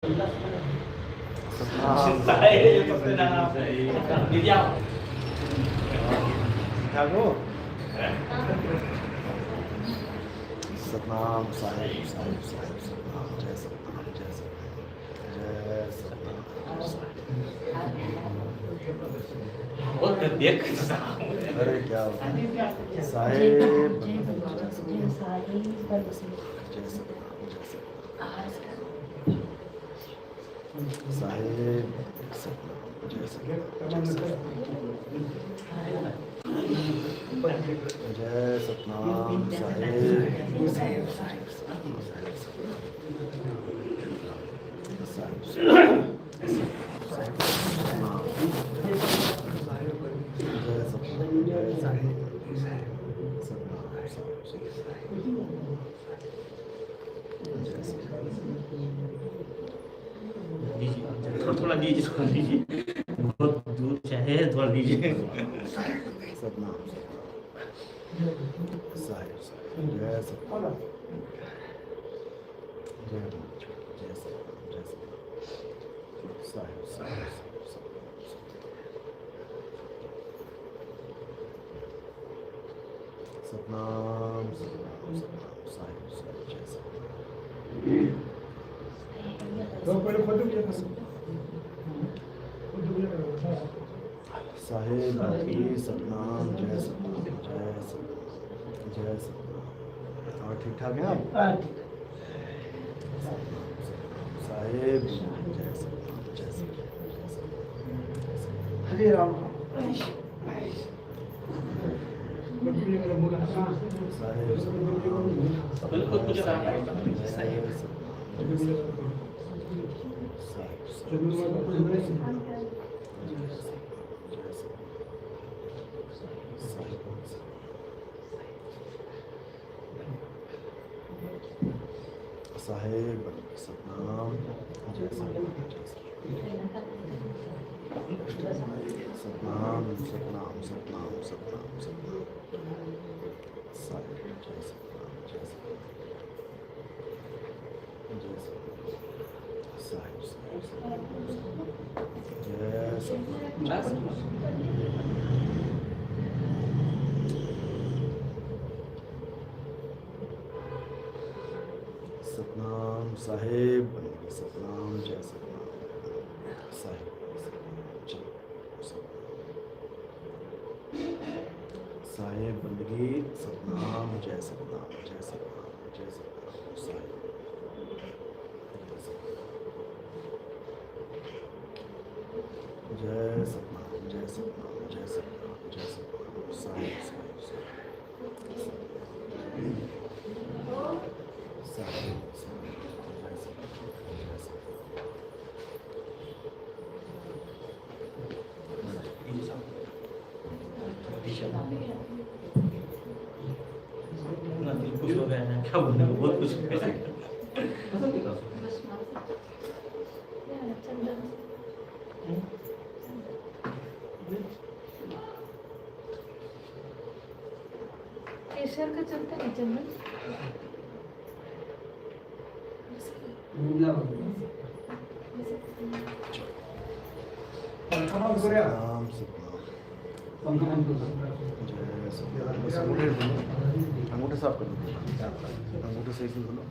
Saya pasti dah di jauh. Jago. Satnam Sahib Sahib Sahib Satnam जय सतनाम जय सतनाम जय सतनाम। बहुत देख अरे क्या साहिब जय सतनाम जय सतनाम साहिब सतनाम जय सतनाम जय सतनाम साहिब थोड़ा नीचे थोड़ा नीचे बहुत दूर चाहे थोड़ा नीचे सतनाम साहिब जय सतनाम जय जय सतनाम जय सतनाम साहिब साहिब सतनाम सतनाम सतनाम साहिब साहिब जय साहिब सतनाम जय सतनाम जय सतनाम जय सतनाम। और ठीक ठाक है आप साहिब जय सतनाम जय सतनाम हरे राम साहिब बिल्कुल कुछ साहिब सतनाम जय सतनाम सतनाम सतनाम सतनाम सतनाम सतनाम साहिब जय सतनाम जय सतनाम जय सतनाम साहिब जय सतनाम सतनाम साहिब सतनाम जय सतनाम साहिब साहिब बंदगी सतनाम जय सतनाम जय सतनाम जय सतनाम साहिब जय सतनाम जय सतनाम जय सतनाम जय सतनाम साहिब साहिब कुछ हो गया है क्या बोलना बहुत कुछ हो गया केशर का चलता है चंदन सतनाम सतनाम जय सतनाम बस अंगूठे साफ कर लो अंगूठे से इसी खोलो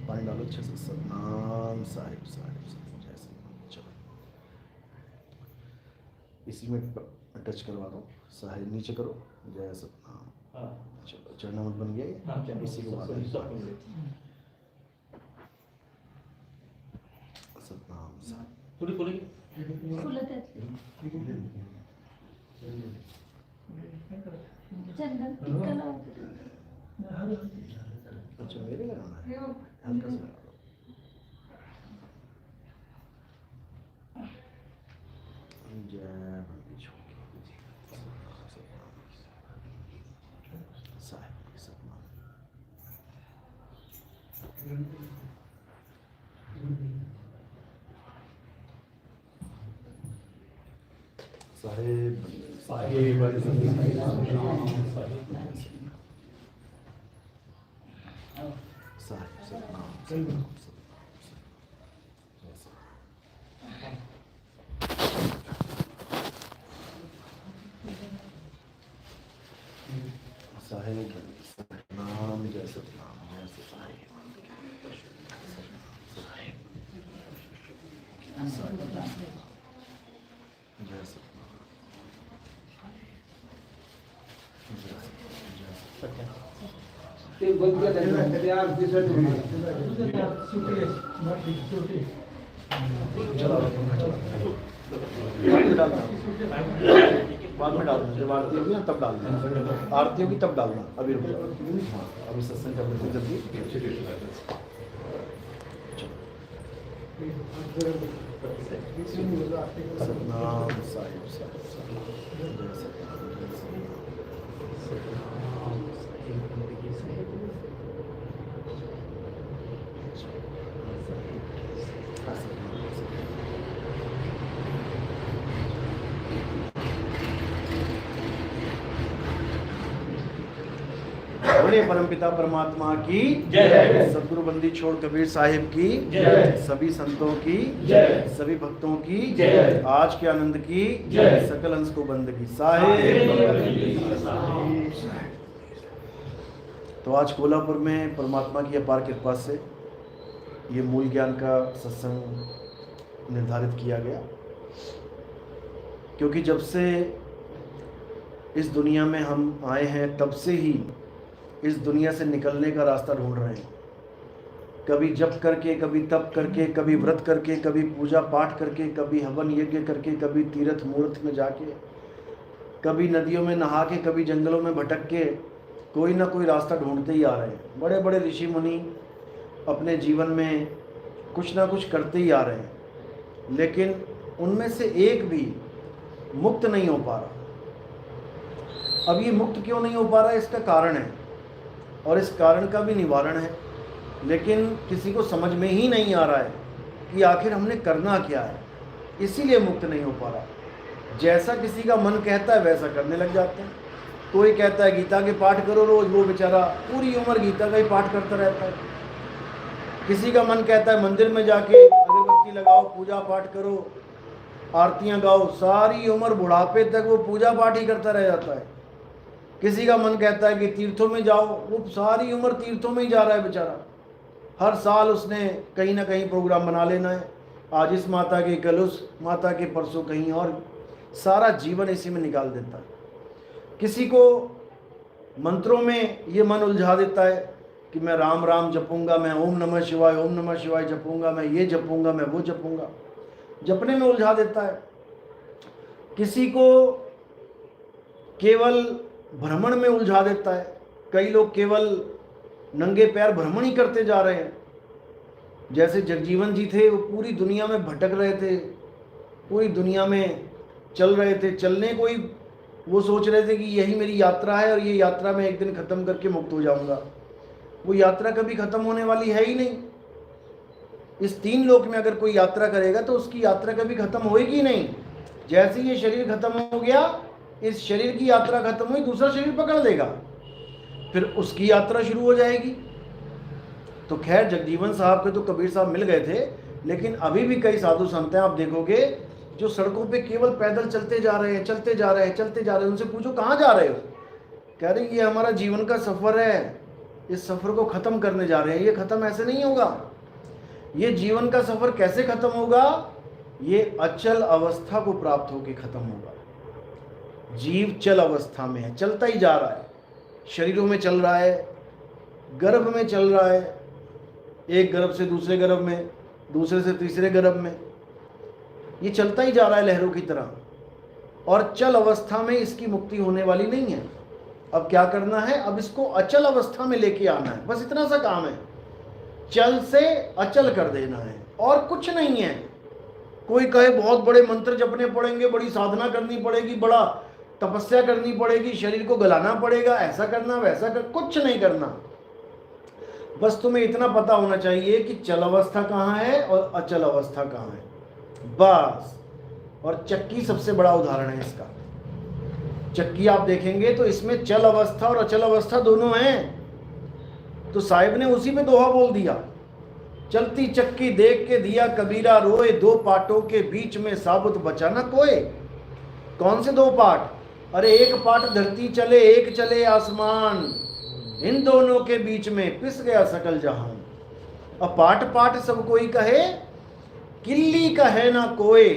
पानी डालो अच्छे से सतनाम साहिब साहिब जय सतनाम चलो इसी में टच करवा दो साहिब नीचे करो जय सतनाम चलो चरणामत बन गया इसी के बाद सतनाम साहिब थोड़ी खोली चंदन अच्छा मेरे लगाना है हल्का सा लगा दो जय साहिब सतनाम साहिब साहिब साहिब सतनाम साहिब नाम जय सतनाम जय सतनाम जय सतनाम ते बंद केलं ते आरती साठी बाद में डालना, जब आरती होगी ना तब डालना, आरती होगी तब डालना, अभी रुक जाओ। हाँ अभी सत्संग करने से जल्दी सतनाम साहिब साहिब साहिब जय सतनाम जय बोले परमपिता परमात्मा की जय। सदगुरु बंदी छोड़ कबीर साहिब की जय। सभी संतों की जय। सभी भक्तों की जय। आज के आनंद की जय। सकल अंश को बंद की साहिब। तो आज कोल्हापुर में परमात्मा की अपार कृपा से ये मूल ज्ञान का सत्संग निर्धारित किया गया, क्योंकि जब से इस दुनिया में हम आए हैं तब से ही इस दुनिया से निकलने का रास्ता ढूंढ रहे हैं। कभी जप करके, कभी तप करके, कभी व्रत करके, कभी पूजा पाठ करके, कभी हवन यज्ञ करके, कभी तीर्थ मूर्त में जाके, कभी नदियों में नहा के, कभी जंगलों में भटक के कोई ना कोई रास्ता ढूंढते ही आ रहे हैं। बड़े बड़े ऋषि मुनि अपने जीवन में कुछ ना कुछ करते ही आ रहे हैं, लेकिन उनमें से एक भी मुक्त नहीं हो पा रहा। अब ये मुक्त क्यों नहीं हो पा रहा है, इसका कारण है और इस कारण का भी निवारण है, लेकिन किसी को समझ में ही नहीं आ रहा है कि आखिर हमने करना क्या है, इसीलिए मुक्त नहीं हो पा रहा। जैसा किसी का मन कहता है वैसा करने लग जाते हैं। कोई कहता है गीता के पाठ करो रोज, वो बेचारा पूरी उम्र गीता का ही पाठ करता रहता है। किसी का मन कहता है मंदिर में जाके अगरबत्ती लगाओ, पूजा पाठ करो, आरतियां गाओ, सारी उम्र बुढ़ापे तक वो पूजा पाठ ही करता रह जाता है। किसी का मन कहता है कि तीर्थों में जाओ, वो सारी उम्र तीर्थों में ही जा रहा है बेचारा। हर साल उसने कहीं ना कहीं प्रोग्राम बना लेना है, आज इस माता के, कल उस माता के, परसों कहीं और, सारा जीवन इसी में निकाल देता है। किसी को मंत्रों में ये मन उलझा देता है कि मैं राम राम जपूंगा, मैं ओम नमः शिवाय जपूंगा, मैं ये जपूंगा, मैं वो जपूंगा, जपने में उलझा देता है। किसी को केवल भ्रमण में उलझा देता है। कई लोग केवल नंगे पैर भ्रमण ही करते जा रहे हैं। जैसे जगजीवन जी थे, वो पूरी दुनिया में भटक रहे थे, पूरी दुनिया में चल रहे थे। चलने को ही वो सोच रहे थे कि यही मेरी यात्रा है और ये यात्रा मैं एक दिन ख़त्म करके मुक्त हो जाऊंगा। वो यात्रा कभी ख़त्म होने वाली है ही नहीं। इस तीन लोक में अगर कोई यात्रा करेगा तो उसकी यात्रा कभी ख़त्म होएगी नहीं। जैसे ये शरीर ख़त्म हो गया, इस शरीर की यात्रा ख़त्म हुई, दूसरा शरीर पकड़ लेगा, फिर उसकी यात्रा शुरू हो जाएगी। तो खैर जगजीवन साहब के तो कबीर साहब मिल गए थे, लेकिन अभी भी कई साधु संत हैं, आप देखोगे, जो सड़कों पे केवल पैदल चलते जा रहे हैं, चलते जा रहे हैं। उनसे पूछो कहाँ जा रहे हो, कह रहे ये हमारा जीवन का सफ़र है, इस सफ़र को ख़त्म करने जा रहे हैं। ये ख़त्म ऐसे नहीं होगा। ये जीवन का सफ़र कैसे ख़त्म होगा? ये अचल अवस्था को प्राप्त होकर ख़त्म होगा। जीव चल अवस्था में है, चलता ही जा रहा है, शरीरों में चल रहा है, गर्भ में चल रहा है, एक गर्भ से दूसरे गर्भ में, दूसरे से तीसरे गर्भ में, ये चलता ही जा रहा है लहरों की तरह। और चल अवस्था में इसकी मुक्ति होने वाली नहीं है। अब क्या करना है? अब इसको अचल अवस्था में लेके आना है, बस इतना सा काम है। चल से अचल कर देना है और कुछ नहीं है। कोई कहे बहुत बड़े मंत्र जपने पड़ेंगे, बड़ी साधना करनी पड़ेगी, बड़ा तपस्या करनी पड़ेगी, शरीर को गलाना पड़ेगा, ऐसा करना वैसा कर, कुछ नहीं करना। बस तुम्हें इतना पता होना चाहिए कि चल अवस्था कहाँ है और अचल अवस्था कहाँ है, बस। और चक्की सबसे बड़ा उदाहरण है इसका। चक्की आप देखेंगे तो इसमें चल अवस्था और अचल अवस्था दोनों हैं। तो साहिब ने उसी में दोहा बोल दिया, चलती चक्की देख के दिया कबीरा रोए, दो पाटों के बीच में साबुत बचा ना कोई। कौन से दो पाट? अरे एक पाट धरती चले, एक चले आसमान, इन दोनों के बीच में पिस गया सकल जहान। अब पाट पाट सब कोई कहे, किल्ली कहे ना कोई,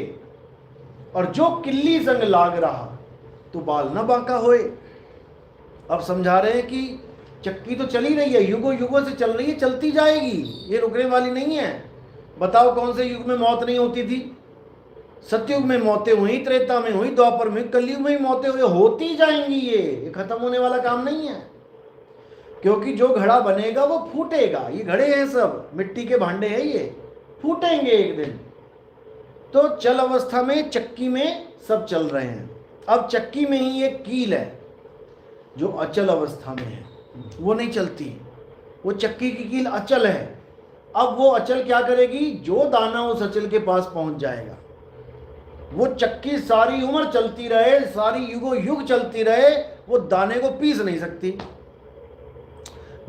और जो किल्ली संग लाग रहा तो बाल ना बांका होए। अब समझा रहे हैं कि चक्की तो चली रही है, युगों युगों से चल रही है, चलती जाएगी, ये रुकने वाली नहीं है। बताओ कौन से युग में मौत नहीं होती थी? सतयुग में मौतें हुई, त्रेता में हुई, द्वापर में, कलयुग में ही मौतें हुई, होती जाएंगी। ये खत्म होने वाला काम नहीं है, क्योंकि जो घड़ा बनेगा वो फूटेगा। ये घड़े हैं सब, मिट्टी के भांडे हैं, ये फूटेंगे एक दिन। तो चल अवस्था में, चक्की में सब चल रहे हैं। अब चक्की में ही एक कील है जो अचल अवस्था में है, वो नहीं चलती। वो चक्की की कील अचल है। अब वो अचल क्या करेगी? जो दाना उस अचल के पास पहुंच जाएगा, वो चक्की सारी उम्र चलती रहे, सारी युगों युग चलती रहे, वो दाने को पीस नहीं सकती।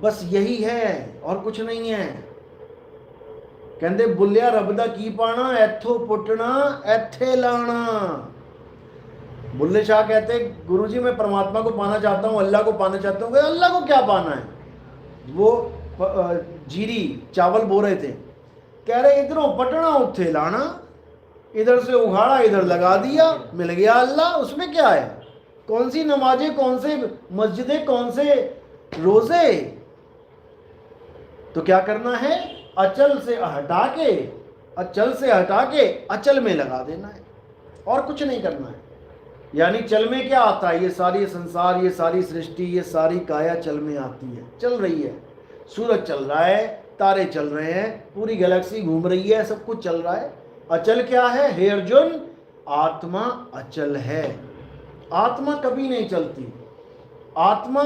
बस यही है और कुछ नहीं है। कहते बुलिया रबदा की पाना, एथो पुटना एथे लाना। बुल्ले शाह कहते गुरुजी मैं परमात्मा को पाना चाहता हूँ, अल्लाह को पाना चाहता हूँ। अल्लाह को क्या पाना है? वो जीरी चावल बो रहे थे, कह रहे इधरों पटना उठे लाना, इधर से उखाड़ा इधर लगा दिया, मिल गया अल्लाह। उसमें क्या है? कौन सी नमाजें, कौन से मस्जिदें, कौन से रोजे? तो क्या करना है? अचल से हटा के, अचल से हटा के अचल में लगा देना है, और कुछ नहीं करना है। यानी चल में क्या आता है? ये सारी संसार, ये सारी सृष्टि, ये सारी काया चल में आती है, चल रही है। सूरज चल रहा है, तारे चल रहे हैं, पूरी गैलेक्सी घूम रही है, सब कुछ चल रहा है। अचल क्या है? हे अर्जुन, आत्मा अचल है। आत्मा कभी नहीं चलती, आत्मा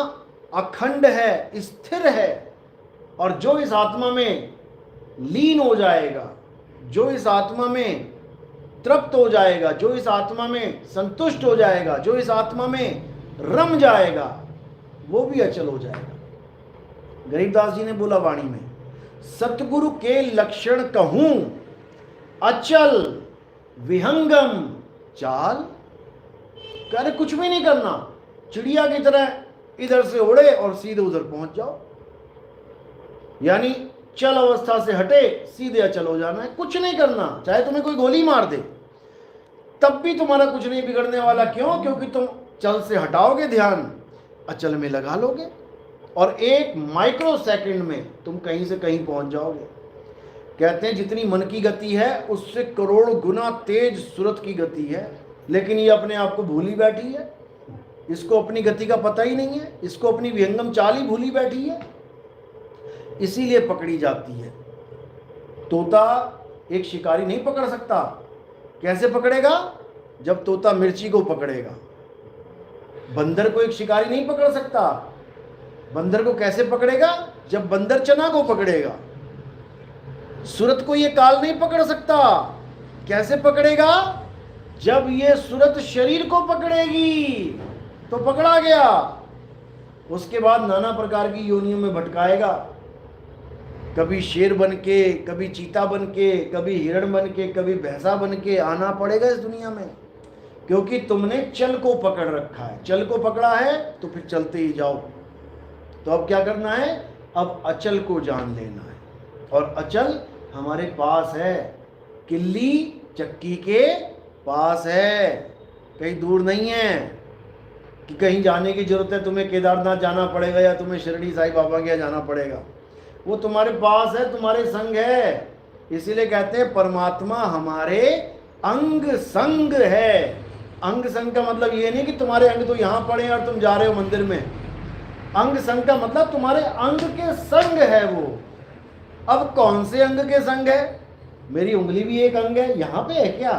अखंड है, स्थिर है। और जो इस आत्मा में लीन हो जाएगा, जो इस आत्मा में तृप्त हो जाएगा, जो इस आत्मा में संतुष्ट हो जाएगा, जो इस आत्मा में रम जाएगा, वो भी अचल हो जाएगा। गरीबदास जी ने बोला वाणी में, सतगुरु के लक्षण कहूं, अचल विहंगम चाल। कह रहे कुछ भी नहीं करना, चिड़िया की तरह इधर से उड़े और सीधे उधर पहुंच जाओ। यानी चल अवस्था से हटे, सीधे अचल हो जाना है, कुछ नहीं करना। चाहे तुम्हें कोई गोली मार दे तब भी तुम्हारा कुछ नहीं बिगड़ने वाला। क्यों? क्योंकि तुम चल से हटाओगे ध्यान, अचल में लगा लोगे, और एक माइक्रो सेकंड में तुम कहीं से कहीं पहुंच जाओगे। कहते हैं जितनी मन की गति है उससे करोड़ गुना तेज सूरत की गति है, लेकिन ये अपने आप को भूली बैठी है। इसको अपनी गति का पता ही नहीं है, इसको अपनी विहंगम चाल ही भूली बैठी है, इसीलिए पकड़ी जाती है। तोता एक शिकारी नहीं पकड़ सकता। कैसे पकड़ेगा? जब तोता मिर्ची को पकड़ेगा। बंदर को एक शिकारी नहीं पकड़ सकता। बंदर को कैसे पकड़ेगा? जब बंदर चना को पकड़ेगा। सूरत को ये काल नहीं पकड़ सकता। कैसे पकड़ेगा? जब ये सूरत शरीर को पकड़ेगी तो पकड़ा गया। उसके बाद नाना प्रकार की योनियों में भटकाएगा, कभी शेर बन के, कभी चीता बन के, कभी हिरण बन के, कभी भैंसा बन के आना पड़ेगा इस दुनिया में, क्योंकि तुमने चल को पकड़ रखा है। चल को पकड़ा है तो फिर चलते ही जाओ। तो अब क्या करना है? अब अचल को जान लेना है, और अचल हमारे पास है, किल्ली चक्की के पास है, कहीं दूर नहीं है कि कहीं जाने की जरूरत है, तुम्हें केदारनाथ जाना पड़ेगा या तुम्हें शिरडी साईं बाबा के यहाँ जाना पड़ेगा। वो तुम्हारे पास है, तुम्हारे संग है। इसीलिए कहते हैं परमात्मा हमारे अंग संग है। अंग संग का मतलब ये नहीं कि तुम्हारे अंग तो यहाँ पड़े और तुम जा रहे हो मंदिर में। अंग संग का मतलब तुम्हारे अंग के संग है वो। अब कौन से अंग के संग है? मेरी उंगली भी एक अंग है। यहाँ पे है क्या?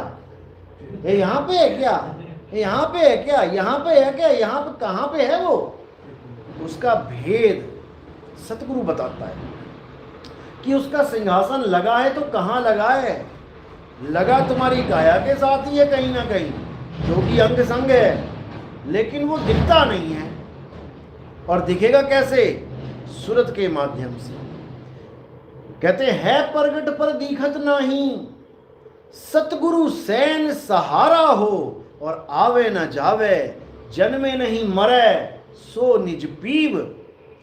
ये यहाँ पे है क्या? ये यहाँ पे है क्या? यहाँ पे है क्या? यहाँ पे कहाँ पे है वो? उसका भेद सतगुरु बताता है कि उसका सिंहासन लगा है तो कहाँ लगा है? लगा तुम्हारी काया के साथ ही है कहीं ना कहीं, जो कि अंग संग है, लेकिन वो दिखता नहीं है। और दिखेगा कैसे? सूरत के माध्यम से। कहते है प्रगट पर दिखत नहीं, सतगुरु सैन सहारा हो, और आवे न जावे जन्मे नहीं मरे सो निज पीव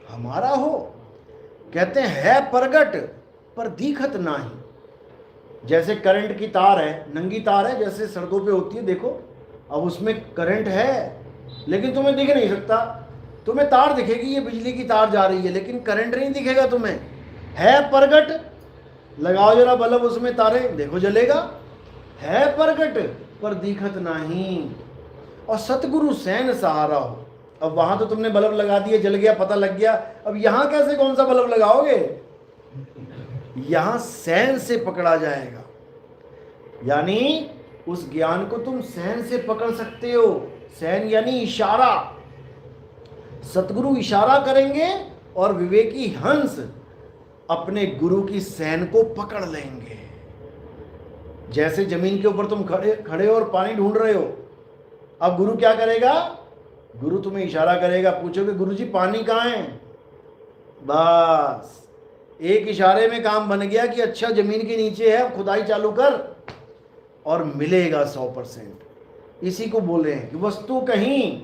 हमारा हो। कहते हैं है प्रगट पर दिखत नाही। जैसे करंट की तार है, नंगी तार है, जैसे सड़कों पे होती है, देखो अब उसमें करंट है लेकिन तुम्हें दिख नहीं सकता। तुम्हें तार दिखेगी, ये बिजली की तार जा रही है, लेकिन करंट नहीं दिखेगा तुम्हें। है प्रगट, लगाओ जरा बल्ब उसमें, तारे देखो जलेगा। है प्रगट पर दिखत नहीं। और सतगुरु सैन सहारा हो। अब वहां तो तुमने बल्ब लगा दिया, जल गया, पता लग गया। अब यहां कैसे कौन सा बल्ब लगाओगे? यहां सैन से पकड़ा जाएगा, यानी उस ज्ञान को तुम सैन से पकड़ सकते हो। सैन यानी इशारा। सतगुरु इशारा करेंगे और विवेकी हंस अपने गुरु की सैन को पकड़ लेंगे। जैसे जमीन के ऊपर तुम खड़े हो और पानी ढूंढ रहे हो। अब गुरु क्या करेगा? गुरु तुम्हें इशारा करेगा, पूछोगे गुरुजी पानी कहाँ है? बस एक इशारे में काम बन गया कि अच्छा जमीन के नीचे है, अब खुदाई चालू कर और मिलेगा 100%। इसी को बोले हैं कि वस्तु कहीं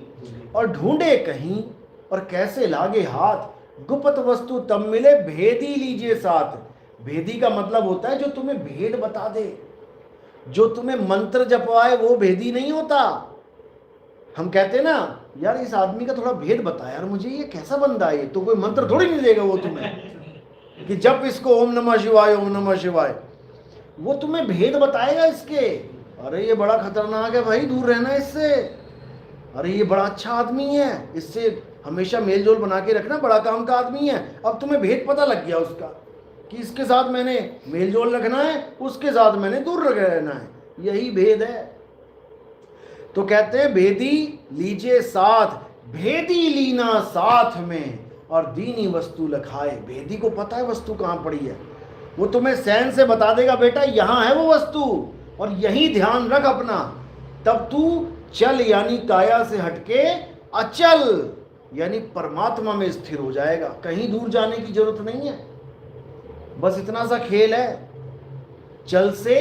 और ढूंढे कहीं और कैसे लागे हाथ, गुप्त वस्तु तब मिले भेदी लीजिए साथ। भेदी का मतलब होता है जो तुम्हें भेद बता दे। जो तुम्हें मंत्र जपवाए वो भेदी नहीं होता। हम कहते हैं ना यार इस आदमी का थोड़ा भेद बता यार मुझे, ये कैसा बंदा है, तो कोई मंत्र थोड़ी नहीं देगा वो तुम्हें कि जब इसको ओम नमः शिवाय ओम नमः शिवाय। वो तुम्हें भेद बताएगा इसके। अरे ये बड़ा खतरनाक है भाई, दूर रहना इससे। अरे ये बड़ा अच्छा आदमी है, इससे हमेशा मेल जोल बना के रखना, बड़ा काम का आदमी है। अब तुम्हें भेद पता लग गया उसका कि इसके साथ मैंने मेल जोल रखना है, उसके साथ मैंने दूर रहना है। यही भेद है। तो कहते हैं भेदी लीजिए साथ, भेदी लीना साथ में और दीनी वस्तु लखाए। भेदी को पता है वस्तु कहाँ पड़ी है, वो तुम्हें सैन से बता देगा बेटा यहाँ है वो वस्तु और यही ध्यान रख अपना। तब तू चल यानी काया से हटके अचल यानी परमात्मा में स्थिर हो जाएगा। कहीं दूर जाने की जरूरत नहीं है, बस इतना सा खेल है, चल से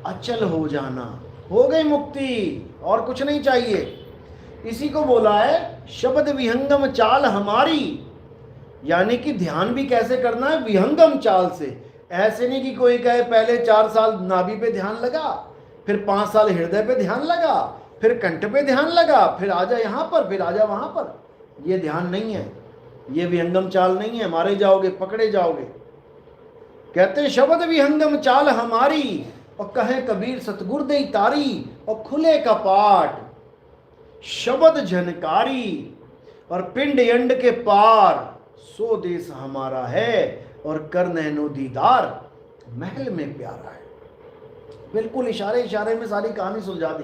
अचल हो जाना, हो गई मुक्ति, और कुछ नहीं चाहिए। इसी को बोला है शब्द विहंगम चाल हमारी, यानी कि ध्यान भी कैसे करना है? विहंगम चाल से। ऐसे नहीं कि कोई कहे पहले 4 साल नाभि पे ध्यान लगा, फिर 5 साल हृदय पे ध्यान लगा, फिर कंठ पे ध्यान लगा, फिर आजा यहाँ पर, फिर आजा वहां पर। ये ध्यान नहीं है, ये विहंगम चाल नहीं है, मारे जाओगे, पकड़े जाओगे। कहते शब्द विहंगम चाल हमारी और कहे कबीर सतगुर दे तारी और खुले कपाट। शब्द झनकारी और पिंड यंड के पार, सो देश हमारा है और कर नैनो दीदार महल में प्यारा है। बिल्कुल इशारे इशारे में सारी कहानी सुलझा दी।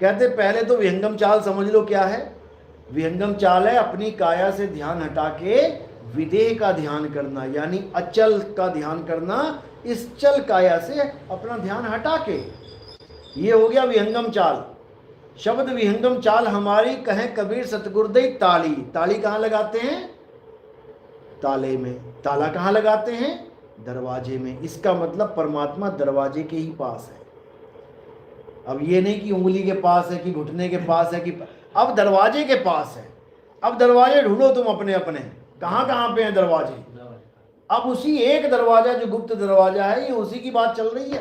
कहते पहले तो विहंगम चाल समझ लो क्या है। विहंगम चाल है अपनी काया से ध्यान हटा के विदेह का ध्यान करना, यानी अचल का ध्यान करना, इस चल काया से अपना ध्यान हटा के। ये हो गया विहंगम चाल। शब्द विहंगम चाल हमारी कहें कबीर सतगुरुदेव ताली। ताली कहाँ लगाते हैं? ताले में। ताला कहाँ लगाते हैं? दरवाजे में। इसका मतलब परमात्मा दरवाजे के ही पास है। अब ये नहीं कि उंगली के पास है कि घुटने के पास है, कि अब दरवाजे के पास है। अब दरवाजे ढूंढो तुम अपने अपने, कहाँ कहाँ पे हैं दरवाजे। अब उसी एक दरवाजा जो गुप्त दरवाजा है, ये उसी की बात चल रही है।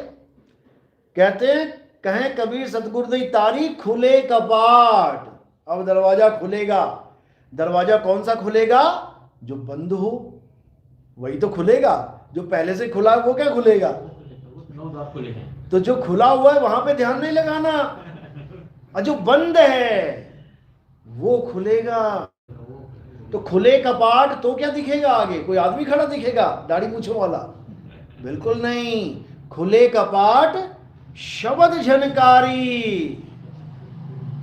कहते हैं कहें कबीर सतगुरुदेव तारी खुले कपाट। अब दरवाजा खुलेगा। दरवाजा कौन सा खुलेगा? जो बंद हो वही तो खुलेगा। जो पहले से खुला है वो क्या खुलेगा? तो जो खुला हुआ है वहां पे ध्यान नहीं लगाना, और जो बंद है वो खुलेगा। तो खुले कपाट तो क्या दिखेगा आगे? कोई आदमी खड़ा दिखेगा दाढ़ी मूंछों वाला? बिल्कुल नहीं। खुले कपाट शब्द झनकारी।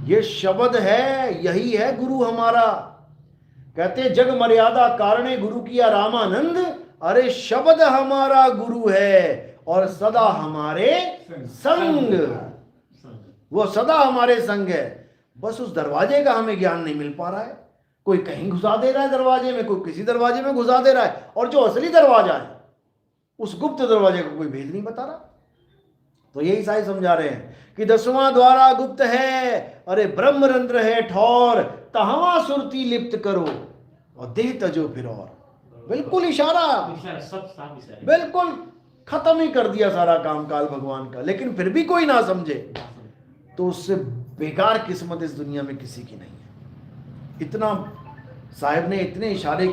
ये शब्द है, यही है गुरु हमारा। कहते जग मर्यादा कारणे गुरु किया रामानंद। अरे शब्द हमारा गुरु है और सदा हमारे संग, वो सदा हमारे संग है। बस उस दरवाजे का हमें ज्ञान नहीं मिल पा रहा है। कोई कहीं घुसा दे रहा है दरवाजे में, कोई किसी दरवाजे में घुसा दे रहा है, और जो असली दरवाजा है उस गुप्त दरवाजे को कोई भेद नहीं बता रहा। तो यही साहिब समझा रहे हैं कि 10वां द्वारा गुप्त है, अरे ब्रह्मरंध्र है ठौर, तहवा सुरती लिप्त करो और देह तजो फिर और। बिल्कुल इशारा, सब साफ इशारे। बिल्कुल खत्म ही कर दिया सारा काम काल भगवान का। लेकिन फिर भी कोई ना समझे तो उससे बेकार किस्मत इस दुनिया में किसी की नहीं है। इतना साहिब ने इतने इशारे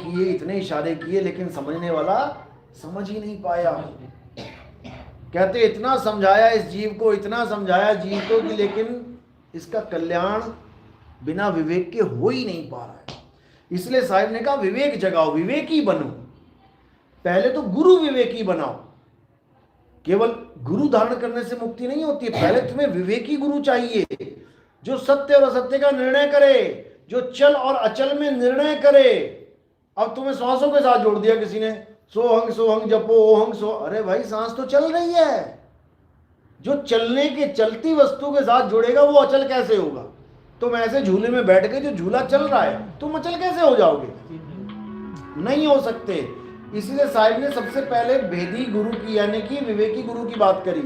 किए लेकिन समझने वाला समझ ही नहीं पाया। कहते इतना समझाया इस जीव को, इतना समझाया जीव को कि लेकिन इसका कल्याण बिना विवेक के हो ही नहीं पा रहा है। इसलिए साहिब ने कहा विवेक जगाओ, विवेकी बनो। पहले तो गुरु विवेकी बनाओ। केवल गुरु धारण करने से मुक्ति नहीं होती है, पहले तुम्हें विवेकी गुरु चाहिए जो सत्य और असत्य का निर्णय करे, जो चल और अचल में निर्णय करे। अब तुम्हें सांसों के साथ जोड़ दिया किसी ने, सोहंग जपो ओहंग सो। अरे भाई सांस तो चल रही है, जो चलने के चलती वस्तु के साथ जुड़ेगा वो अचल कैसे होगा? तुम ऐसे झूले में बैठ गए, जो झूला चल रहा है, तुम अचल कैसे हो जाओगे? नहीं हो सकते। इसीलिए साहिब ने सबसे पहले भेदी गुरु की यानी कि विवेकी गुरु की बात करी।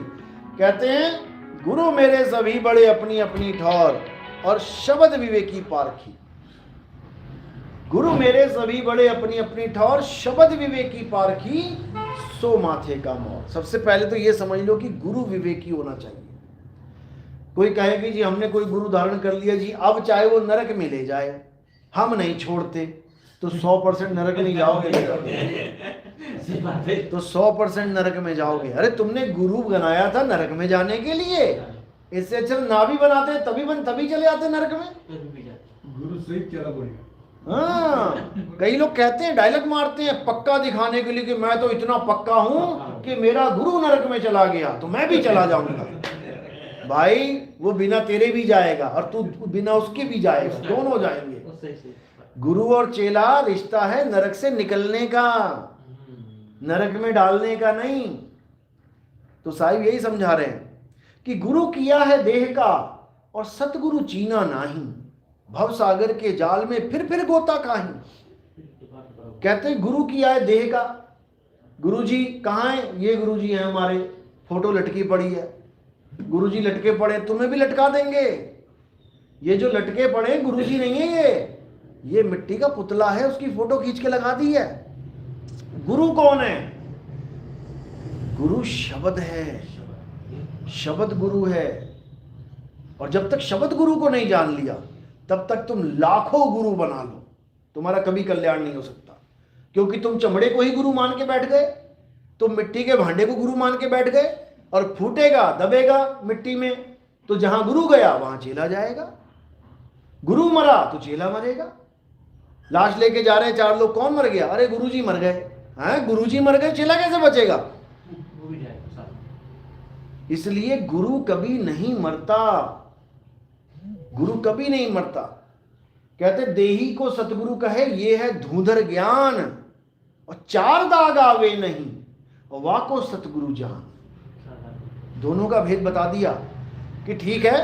कहते हैं गुरु मेरे सभी बड़े अपनी अपनी ठौर और शब्द विवेकी पारखी। गुरु मेरे सभी बड़े अपनी अपनी ठौर, शब्द विवेकी पारखी, सो माथे का मोर। सबसे पहले तो ये समझ लो कि गुरु विवेकी होना चाहिए। कोई कहे कि जी हमने कोई गुरु धारण कर लिया जी, अब चाहे वो नरक में ले जाए हम नहीं छोड़ते, तो 100% नरक नहीं जाओगे। तो 100% नरक में जाओगे। अरे तुमने गुरु बनाया था नरक में जाने के लिए, इससे अच्छा ना भी बनाते तभी चले आते नरक में। गुरु सहित चला बढ़िया। हाँ, कई लोग कहते हैं, डायलॉग मारते हैं पक्का दिखाने के लिए कि मैं तो इतना पक्का हूं कि मेरा गुरु नरक में चला गया तो मैं भी चला जाऊंगा। भाई वो बिना तेरे भी जाएगा और तू बिना उसके भी जाएगा, दोनों जाएंगे। गुरु और चेला रिश्ता है नरक से निकलने का, नरक में डालने का नहीं। तो साहिब यही समझा रहे हैं कि गुरु किया है देह का और सतगुरु चीना नाही, भव सागर के जाल में फिर गोता काहीं। कहते हैं गुरु किया है देह का। गुरु जी कहाँ है? ये गुरु जी हैं हमारे, फोटो लटकी पड़ी है। गुरु जी लटके पड़े, तुम्हें भी लटका देंगे। ये जो लटके पड़े गुरु जी नहीं है, ये मिट्टी का पुतला है, उसकी फोटो खींच के लगा दी है। गुरु कौन है? गुरु शब्द है, शब्द गुरु है। और जब तक शब्द गुरु को नहीं जान लिया तब तक तुम लाखों गुरु बना लो, तुम्हारा कभी कल्याण नहीं हो सकता। क्योंकि तुम चमड़े को ही गुरु मान के बैठ गए, तुम मिट्टी के भांडे को गुरु मान के बैठ गए, और फूटेगा दबेगा मिट्टी में तो जहां गुरु गया वहां चेला जाएगा। गुरु मरा तो चेला मरेगा। लाश लेके जा रहे हैं 4 लोग, कौन मर गया? अरे गुरु जी मर गए। हैं, गुरु जी मर गए, चेला कैसे बचेगा? वो भी जाएगा साथ। इसलिए गुरु कभी नहीं मरता, गुरु कभी नहीं मरता। कहते देही को सतगुरु कहे ये है धूधर ज्ञान, और 4 दाग आवे नहीं और वाको सतगुरु जान। दोनों का भेद बता दिया कि ठीक है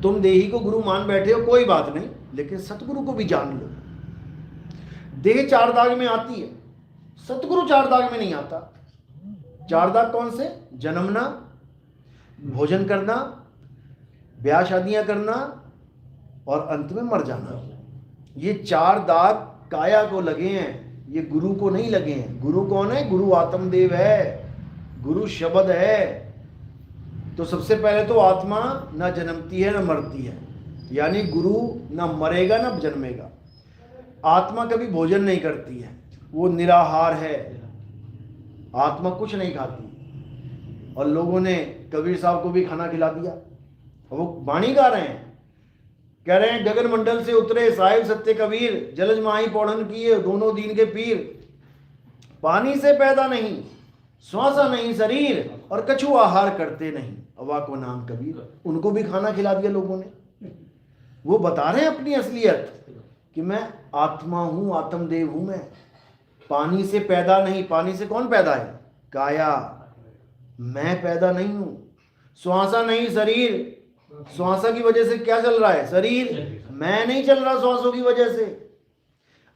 तुम देही को गुरु मान बैठे हो, कोई बात नहीं, लेकिन सतगुरु को भी जान लो। देह 4 दाग में आती है, सतगुरु 4 दाग में नहीं आता। 4 दाग कौन से? जन्मना, भोजन करना, ब्याह शादियां करना और अंत में मर जाना। ये 4 दाग काया को लगे हैं, ये गुरु को नहीं लगे हैं। गुरु कौन है? गुरु आत्मदेव है, गुरु शब्द है। तो सबसे पहले तो आत्मा ना जन्मती है ना मरती है, यानी गुरु ना मरेगा ना जन्मेगा। आत्मा कभी भोजन नहीं करती है, वो निराहार है, आत्मा कुछ नहीं खाती। और लोगों ने कबीर साहब को भी खाना खिला दिया, और वो वाणी गा रहे हैं, कह रहे हैं गगन मंडल से उतरे साहिब सत्य कबीर, जलज माही पौड़न किए दोनों दीन के पीर। पानी से पैदा नहीं, श्वासा नहीं शरीर, और कछु आहार करते नहीं, अवा को नाम कबीर। उनको भी खाना खिला दिया लोगों ने। वो बता रहे हैं अपनी असलियत कि मैं आत्मा हूं, आत्मदेव हूं मैं। पानी से पैदा नहीं, पानी से कौन पैदा है? काया, मैं पैदा नहीं हूं। श्वासा नहीं शरीर, श्वासा की वजह से क्या चल रहा है? शरीर, मैं नहीं चल रहा श्वासों की वजह से।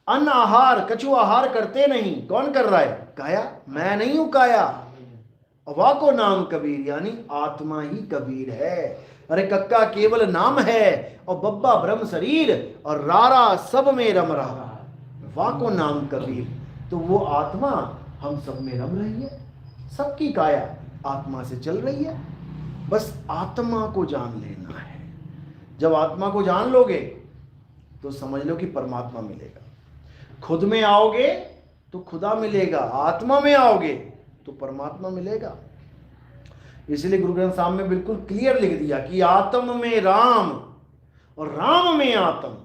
अन्न आहार, कछु आहार करते नहीं, कौन कर रहा है? काया, मैं नहीं हूं काया। वाको नाम कबीर, यानी आत्मा ही कबीर है। अरे कक्का केवल नाम है और बब्बा ब्रह्म शरीर और रारा सब में रम रहा, वाको नाम कबीर। तो वो आत्मा हम सब में रम रही है, सबकी काया आत्मा से चल रही है। बस आत्मा को जान लेना है। जब आत्मा को जान लोगे तो समझ लो कि परमात्मा मिलेगा। खुद में आओगे तो खुदा मिलेगा, आत्मा में आओगे तो परमात्मा मिलेगा। इसलिए गुरु ग्रंथ साहब में बिल्कुल क्लियर लिख दिया कि आत्म में राम और राम में आत्म।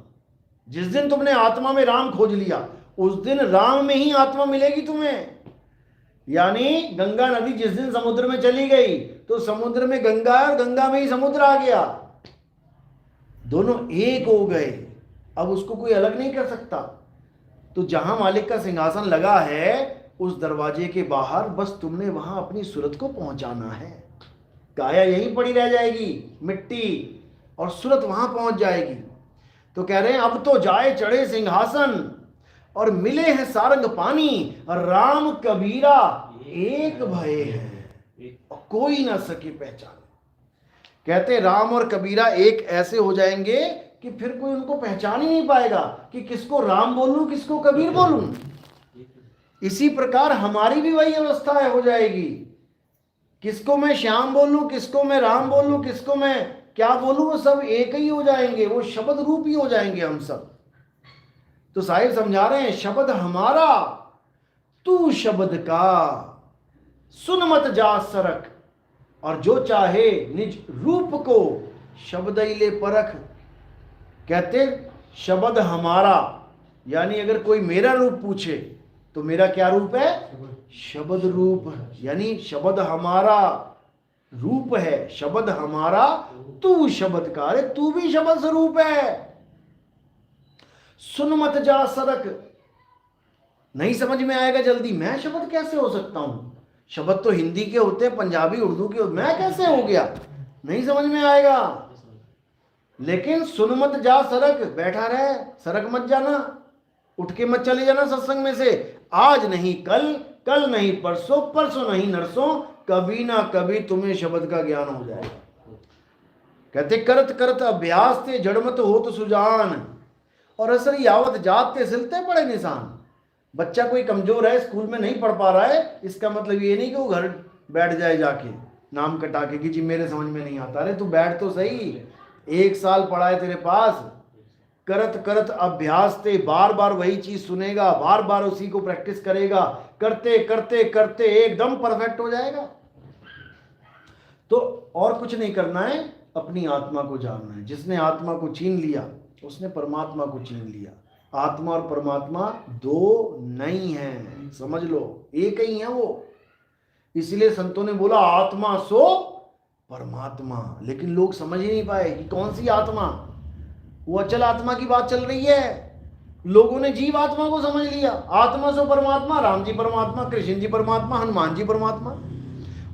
जिस दिन तुमने आत्मा में राम खोज लिया उस दिन राम में ही आत्मा मिलेगी तुम्हें। यानी गंगा नदी जिस दिन समुद्र में चली गई तो समुद्र में गंगा और गंगा में ही समुद्र आ गया, दोनों एक हो गए। अब उसको कोई अलग नहीं कर सकता। तो जहां मालिक का सिंहासन लगा है उस दरवाजे के बाहर बस तुमने वहां अपनी सूरत को पहुंचाना है। काया यहीं पड़ी रह जाएगी मिट्टी और सूरत वहां पहुंच जाएगी। तो कह रहे हैं अब तो जाए चढ़े सिंहासन और मिले हैं सारंग पानी, राम कबीरा एक भय है और कोई ना सके पहचान। कहते राम और कबीरा एक ऐसे हो जाएंगे कि फिर कोई उनको पहचान ही नहीं पाएगा कि किसको राम बोलूं किसको कबीर बोलूं। इसी प्रकार हमारी भी वही अवस्था हो जाएगी, किसको मैं श्याम बोलूं किसको मैं राम बोलूं किसको मैं क्या बोलूं, वो सब एक ही हो जाएंगे, वो शब्द रूप ही हो जाएंगे हम सब। तो साहिब समझा रहे हैं शब्द हमारा तू शब्द का, सुन मत जा सरक, और जो चाहे निज रूप को शब्द ही ले परख। कहते शब्द हमारा, यानी अगर कोई मेरा रूप पूछे तो मेरा क्या रूप है, शब्द रूप, यानी शब्द हमारा रूप है, शब्द हमारा तू शब्द का। अरे तू भी शब्द स्वरूप है। सुन मत जा सरक, नहीं समझ में आएगा जल्दी, मैं शब्द कैसे हो सकता हूं, शब्द तो हिंदी के होते हैं पंजाबी उर्दू के, मैं कैसे हो गया, नहीं समझ में आएगा। लेकिन सुन मत जा सरक, बैठा रहे, सरक मत जाना, उठ के मत चले जाना सत्संग में से। आज नहीं कल, कल नहीं परसों, परसों नहीं नरसों, कभी ना कभी तुम्हें शब्द का ज्ञान हो जाएगा। कहते करत करत अभ्यास ते जड़मत होत सुजान, और असर यावत जात ते सिलते पड़े निशान। बच्चा कोई कमजोर है, स्कूल में नहीं पढ़ पा रहा है, इसका मतलब ये नहीं कि वो घर बैठ जाए जाके नाम कटा के कि जी मेरे समझ में नहीं आता। अरे तू बैठ तो सही, 1 साल पढ़ा है तेरे पास, करत करत अभ्यास ते, बार बार वही चीज सुनेगा, बार बार उसी को प्रैक्टिस करेगा, करते करते करते एकदम परफेक्ट हो जाएगा। तो और कुछ नहीं करना है, अपनी आत्मा को जानना है। जिसने आत्मा को छीन लिया उसने परमात्मा को छीन लिया। आत्मा और परमात्मा दो नहीं है, समझ लो एक ही है वो। इसलिए संतों ने बोला आत्मा सो परमात्मा, लेकिन लोग समझ ही नहीं पाए कि कौन सी आत्मा, वो अचल आत्मा की बात चल रही है। लोगों ने जीव आत्मा को समझ लिया, आत्मा सो परमात्मा, राम जी परमात्मा, कृष्ण जी परमात्मा, हनुमान जी परमात्मा।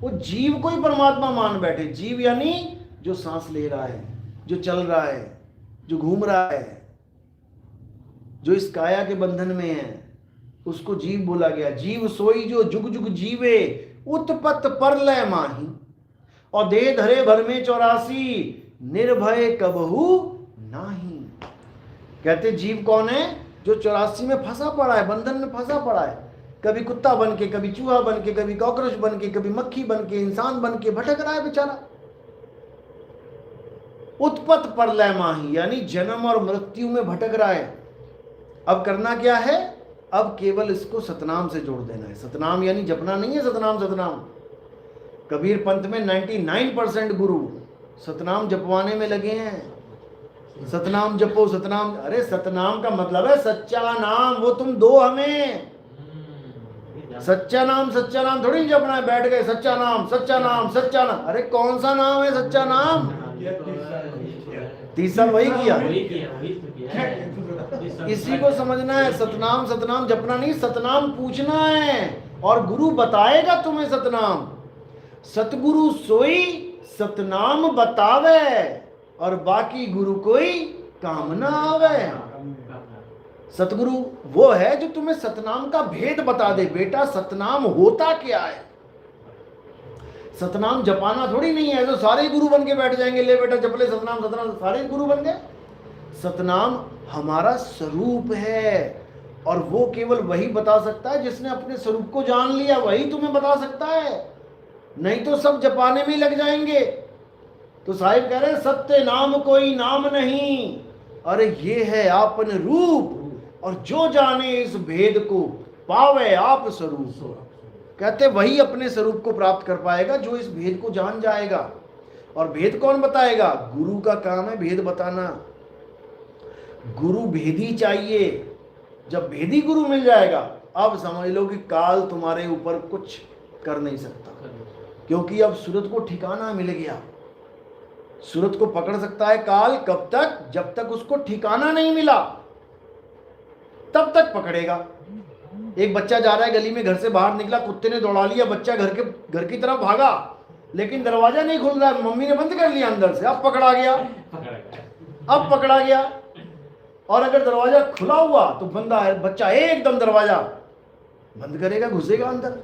वो जीव को ही परमात्मा मान बैठे। जीव यानी जो सांस ले रहा है, जो चल रहा है, जो घूम रहा है, जो इस काया के बंधन में है, उसको जीव बोला गया। जीव सोई जो जुग जुग जीवे, उत्पत्त परलय माही, और देह धरे भर में 84, निर्भय कबहू नाही। कहते जीव कौन है, जो 84 में फंसा पड़ा है, बंधन में फंसा पड़ा है, कभी कुत्ता बन के, कभी चूहा बन के, कभी कॉकरोच बन के, कभी मक्खी बन के, इंसान बन के भटक रहा है बेचारा। उत्पत्त परलय माही, यानी जन्म और मृत्यु में भटक रहा है। अब करना क्या है, अब केवल इसको सतनाम से जोड़ देना है। सतनाम यानी जपना नहीं है, सतनाम सतनाम। कबीर पंथ में 99% गुरु सतनाम जपवाने में लगे हैं। सतनाम जपो, सतनाम। अरे सतनाम का मतलब है सच्चा नाम, वो तुम दो हमें। सच्चा नाम थोड़ी जपना है, बैठ गए सच्चा नाम सच्चा नाम सच्चा नाम। अरे कौन सा नाम है सच्चा नाम, 30 साल वही किया। इसी को समझना है, सतनाम सतनाम जपना नहीं, सतनाम पूछना है और गुरु बताएगा तुम्हें सतनाम। सतगुरु सोई सतनाम बतावे, और बाकी गुरु कोई काम ना आवे। सतगुरु वो है जो तुम्हें सतनाम का भेद बता दे, बेटा सतनाम होता क्या है। सतनाम जपाना थोड़ी नहीं है, तो सारे ही गुरु बन के बैठ जाएंगे, ले बेटा जप ले सतनाम सतनाम, सारे ही गुरु बन गए। सतनाम हमारा स्वरूप है, और वो केवल वही बता सकता है जिसने अपने स्वरूप को जान लिया, वही तुम्हें बता सकता है, नहीं तो सब जपाने में ही लग जाएंगे। तो साहिब कह रहे हैं सत्य नाम कोई नाम नहीं, अरे ये है आपन रूप, और जो जाने इस भेद को पावे आप स्वरूप। कहते वही अपने स्वरूप को प्राप्त कर पाएगा जो इस भेद को जान जाएगा। और भेद कौन बताएगा? गुरु का काम है भेद बताना। गुरु भेदी चाहिए। जब भेदी गुरु मिल जाएगा, अब समझ लो कि काल तुम्हारे ऊपर कुछ कर नहीं सकता, क्योंकि अब सूरत को ठिकाना मिल गया। सूरत को पकड़ सकता है काल कब तक? जब तक उसको ठिकाना नहीं मिला, तब तक पकड़ेगा। एक बच्चा जा रहा है गली में, घर से बाहर निकला, कुत्ते ने दौड़ा लिया, बच्चा घर की तरफ भागा, लेकिन दरवाजा नहीं खुल रहा, मम्मी ने बंद कर लिया अंदर से, अब पकड़ा गया, अब पकड़ा गया। और अगर दरवाजा खुला हुआ तो बच्चा एकदम दरवाजा बंद करेगा, घुसेगा अंदर,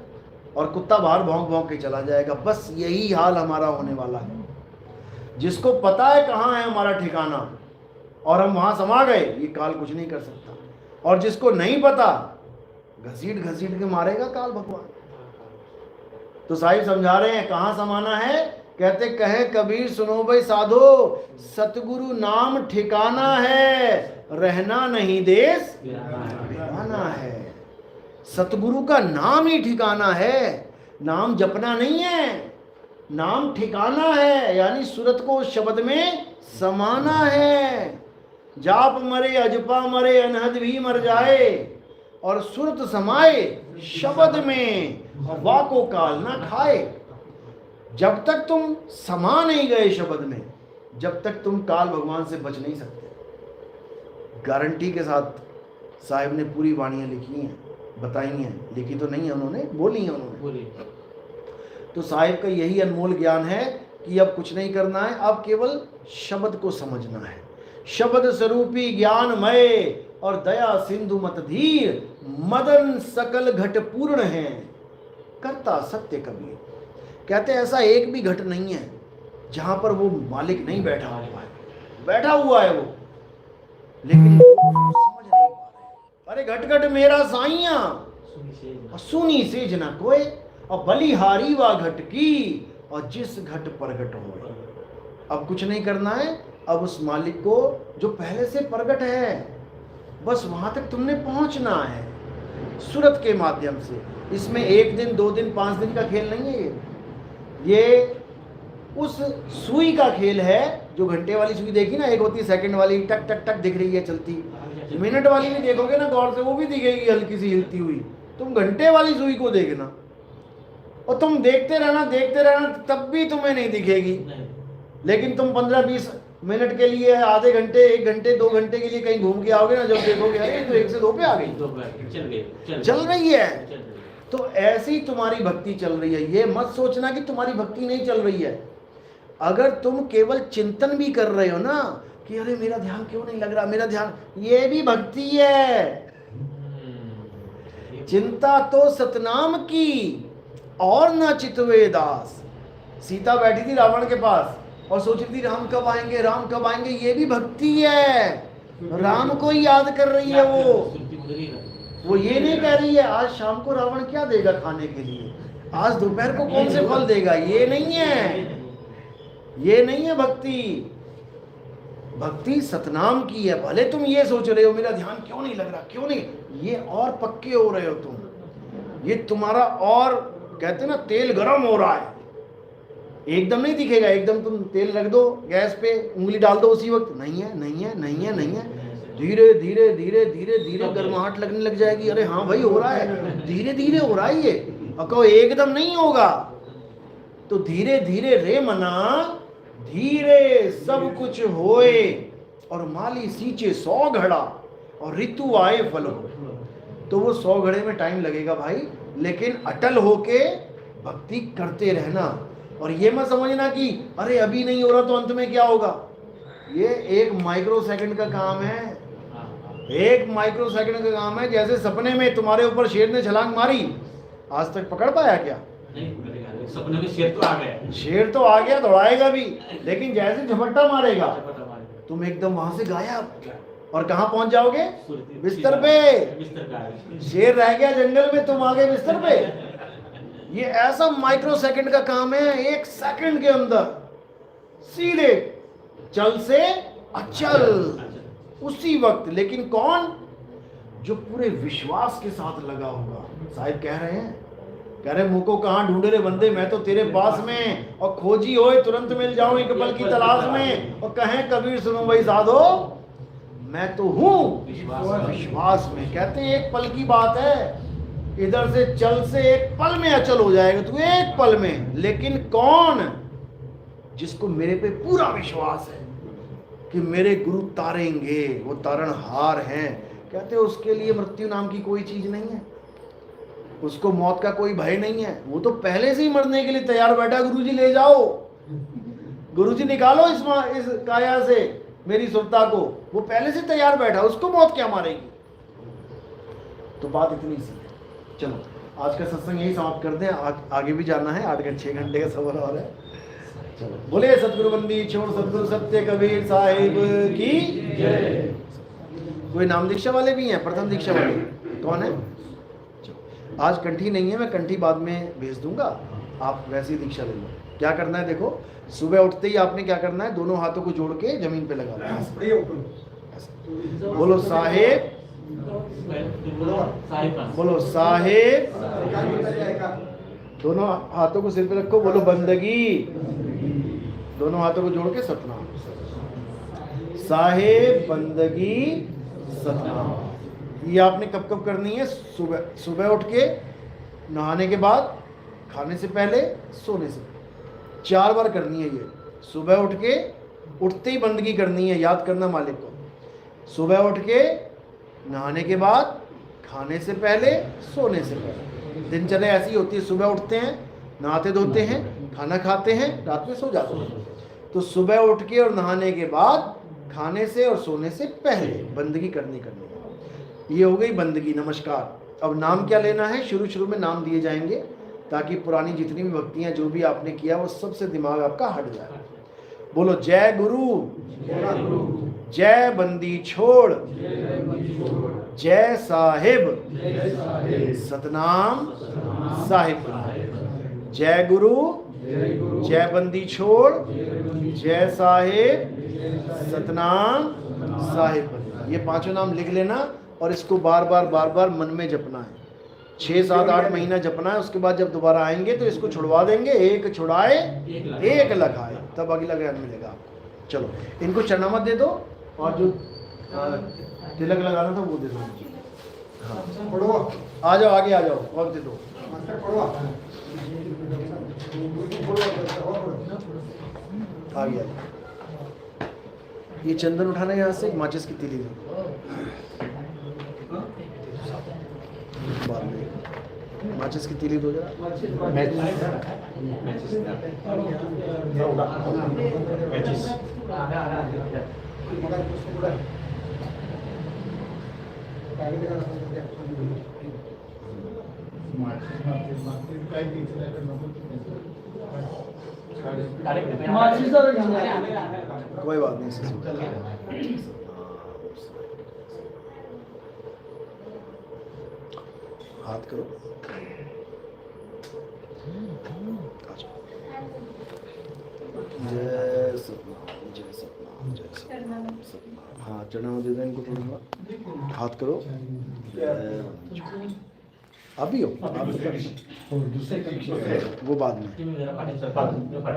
और कुत्ता बाहर भौंक भौंक के चला जाएगा। बस यही हाल हमारा होने वाला है। जिसको पता है कहाँ है हमारा ठिकाना और हम वहां समा गए, ये काल कुछ नहीं कर सकता। और जिसको नहीं पता, घसीट घसीट के मारेगा काल भगवान। तो साहिब समझा रहे हैं कहाँ समाना है। कहते कहे कबीर सुनो भाई साधो, सतगुरु नाम ठिकाना है, रहना नहीं देश ठिकाना है। सतगुरु का नाम ही ठिकाना है, नाम जपना नहीं है, नाम ठिकाना है, यानी सूरत को उस शब्द में समाना है। जाप मरे अजपा मरे अनहद भी मर जाए, और सुरत समाए शब्द में, और वाको काल ना खाए। जब तक तुम समा नहीं गए शब्द में, जब तक तुम काल भगवान से बच नहीं सकते। गारंटी के साथ साहिब ने पूरी वाणियां लिखी हैं, बताई हैं, लिखी तो नहीं है उन्होंने, बोली हैं उन्होंने। तो साहिब का यही अनमोल ज्ञान है कि अब कुछ नहीं करना है, अब केवल शब्द को समझना है। शब्द स्वरूपी ज्ञानमय और दया सिंधु मत धीर, मदन सकल घट पूर्ण है, करता सत्य कबीर। कहते ऐसा एक भी घट नहीं है जहां पर वो मालिक नहीं बैठा हुआ है, बैठा हुआ है वो, लेकिन समझ नहीं पा रहे। अरे घट घट मेरा साइया सुनी सेज न कोई, और बलिहारी वा घट की, और जिस घट प्रगट हो। अब कुछ नहीं करना है, अब उस मालिक को जो पहले से प्रगट है, बस वहां तक तुमने पहुंचना है सूरत के माध्यम से। इसमें 1 दिन 2 दिन 5 दिन का खेल नहीं है, ये उस सुई का खेल है। जो घंटे वाली सुई देखी ना, एक होती है सेकंड वाली, टक टक टक दिख रही है चलती, मिनट वाली भी देखोगे ना गौर से, वो भी दिखेगी हल्की सी हिलती हुई। तुम घंटे वाली सुई को देखना, और तुम देखते रहना, तब भी तुम्हें नहीं दिखेगी। लेकिन तुम 15-20 मिनट के लिए, आधे घंटे, 1 घंटे 2 घंटे के लिए कहीं घूम के आओगे ना, जब देखोगे अरे तो 1 से 2 पे आ गई, चल रही है। तो ऐसी तुम्हारी भक्ति चल रही है। ये मत सोचना कि तुम्हारी भक्ति नहीं चल रही है। अगर तुम केवल चिंतन भी कर रहे हो ना कि अरे मेरा ध्यान क्यों नहीं लग रहा, मेरा ध्यान, ये भी भक्ति है। चिंता तो सतनाम की और न चितवे दास। सीता बैठी थी रावण के पास और सोच रही थी राम कब आएंगे, राम कब आएंगे, ये भी भक्ति है। राम को ही याद कर रही है वो ये नहीं कह रही है आज शाम को रावण क्या देगा खाने के लिए, आज दोपहर को कौन से फल देगा, ये नहीं है, ये नहीं है भक्ति। भक्ति सतनाम की है। भले तुम ये सोच रहे हो मेरा ध्यान क्यों नहीं लग रहा, क्यों नहीं, ये और पक्के हो रहे हो तुम, ये तुम्हारा और कहते ना तेल गरम हो रहा है। एकदम नहीं दिखेगा, एकदम तुम तेल रख दो गैस पे, उंगली डाल दो उसी वक्त, नहीं है नहीं है नहीं है नहीं है, धीरे धीरे धीरे धीरे धीरे गर्माहट लगने लग जाएगी। अरे हाँ भाई हो रहा है, धीरे धीरे हो रहा है ये, और कहो एकदम नहीं होगा। तो धीरे धीरे रे मना, धीरे सब कुछ होए, और माली सींचे 100 घड़ा, और ऋतु आए फल हो। तो वो 100 घड़े में टाइम लगेगा भाई, लेकिन अटल होके भक्ति करते रहना। और ये मत समझना कि अरे अभी नहीं हो रहा तो अंत में क्या होगा। ये 1 माइक्रो सेकंड का काम है, 1 माइक्रो सेकंड का काम है। जैसे सपने में तुम्हारे ऊपर शेर ने छलांग मारी, आज तक पकड़ पाया क्या? सपने में शेर तो आ गया, शेर तो आ गया, दौड़ाएगा भी, लेकिन जैसे झपट्टा मारेगा झपटा मारेगा। तुम एकदम वहां से गायब, और कहाँ पहुंच जाओगे? सूरज- बिस्तर पे। बिस्तर का है। शेर रह गया जंगल में, तुम आ गए बिस्तर पे। ये ऐसा माइक्रो सेकंड का काम है, 1 सेकंड के अंदर सीधे चल से अचल, उसी वक्त। लेकिन कौन? जो पूरे विश्वास के साथ लगा होगा। साहिब कह रहे हैं, कह रहे मुँह को कहाँ ढूंढे रे बंदे, मैं तो तेरे पास में, और खोजी होए तुरंत मिल जाऊं एक पल की तलाश में, और कहें कबीर सुनो भाई साधो मैं तो हूं विश्वास में। कहते हैं एक पल की बात है, इधर से चल से एक पल में अचल हो जाएगा तू, एक पल में। लेकिन कौन? जिसको मेरे पे पूरा विश्वास है कि मेरे गुरु तारेंगे, वो तारणहार हैं। कहते हैं उसके लिए मृत्यु नाम की कोई चीज नहीं है, उसको मौत का कोई भय नहीं है, वो तो पहले से ही मरने के लिए तैयार बैठा। गुरुजी ले जाओ, गुरुजी निकालो इस काया से मेरी सुरता को, वो पहले से तैयार बैठा, उसको मौत क्या मारेगी। तो बात इतनी सी है। चलो आज का सत्संग यही समाप्त कर दें, आगे भी जाना है, 6 घंटे का सफर और है। चलो बोले सतगुरु बंदी छोड़ सतगुरु सत्य कबीर साहिब की जय। कोई नाम दीक्षा वाले भी हैं? प्रथम दीक्षा वाले कौन है? आज कंठी नहीं है, मैं कंठी बाद में भेज दूंगा, आप वैसी दीक्षा ले लो। क्या करना है देखो, सुबह उठते ही आपने क्या करना है, दोनों हाथों को जोड़ के जमीन पे लगा लो। बोलो साहेब, बोलो साहेब, दोनों हाथों को सिर पे रखो, बोलो बंदगी, दोनों हाथों को जोड़ के सतनाम। साहेब बंदगी सतनाम। ये आपने कब कब करनी है? सुबह उठ के, नहाने के बाद, खाने से पहले, सोने से पहले, 4 बार करनी है ये। सुबह उठ के, उठते ही बंदगी करनी है, याद करना मालिक को। सुबह उठ के, नहाने के बाद, खाने से पहले, सोने से पहले। दिनचर्या ऐसी होती है, सुबह उठते हैं, नहाते धोते हैं, खाना खाते हैं, रात में सो जाते हैं। तो सुबह उठ के और नहाने के बाद, खाने से और सोने से पहले बंदगी करनी है। ये हो गई बंदगी। नमस्कार। अब नाम क्या लेना है? शुरू शुरू में नाम दिए जाएंगे ताकि पुरानी जितनी भी भक्तियां जो भी आपने किया वो सबसे दिमाग आपका हट जाए। बोलो जय गुरु, जय बंदी छोड़, जय साहिब, सतनाम साहिब। जय गुरु, जय बंदी छोड़, जय साहिब, सतनाम साहिब। ये 5 नाम लिख लेना और इसको बार बार मन में जपना है। 6, 7, 8 महीना जपना है। उसके बाद जब दोबारा आएंगे तो इसको छुड़वा देंगे। 1 छुड़ाए 1 लगाए, तब अगला ज्ञान मिलेगा आपको। चलो इनको चरणामत दे दो, और जो तिलक लगाना था वो दे दो। हाँ आ जाओ, आगे आ जाओ, वक्त दे दो। आ गया। ये चंदन उठाना यहाँ से, माचिस की तीली दो। माचिस की तीली दो जरा। कोई बात नहीं। हाथ करो। जय सतनाम, जय सतनाम, जय सतनाम। हाँ चढ़ावा दे दो इनको थोड़ा। हाथ करो। आप भी हो? वो बाद में,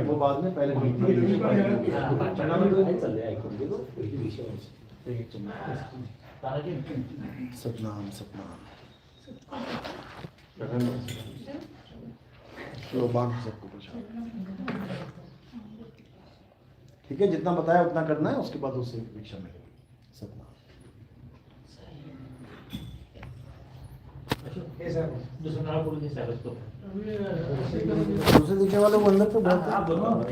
वो बाद में, पहले सतनाम सतनाम। लो बांध सबको कुछ। ठीक है, जितना बताया उतना करना है, उसके बाद उससे भिक्षा मिलेगी। सतनाम। दूसरे दिखने वालों को अंदर तो बहुत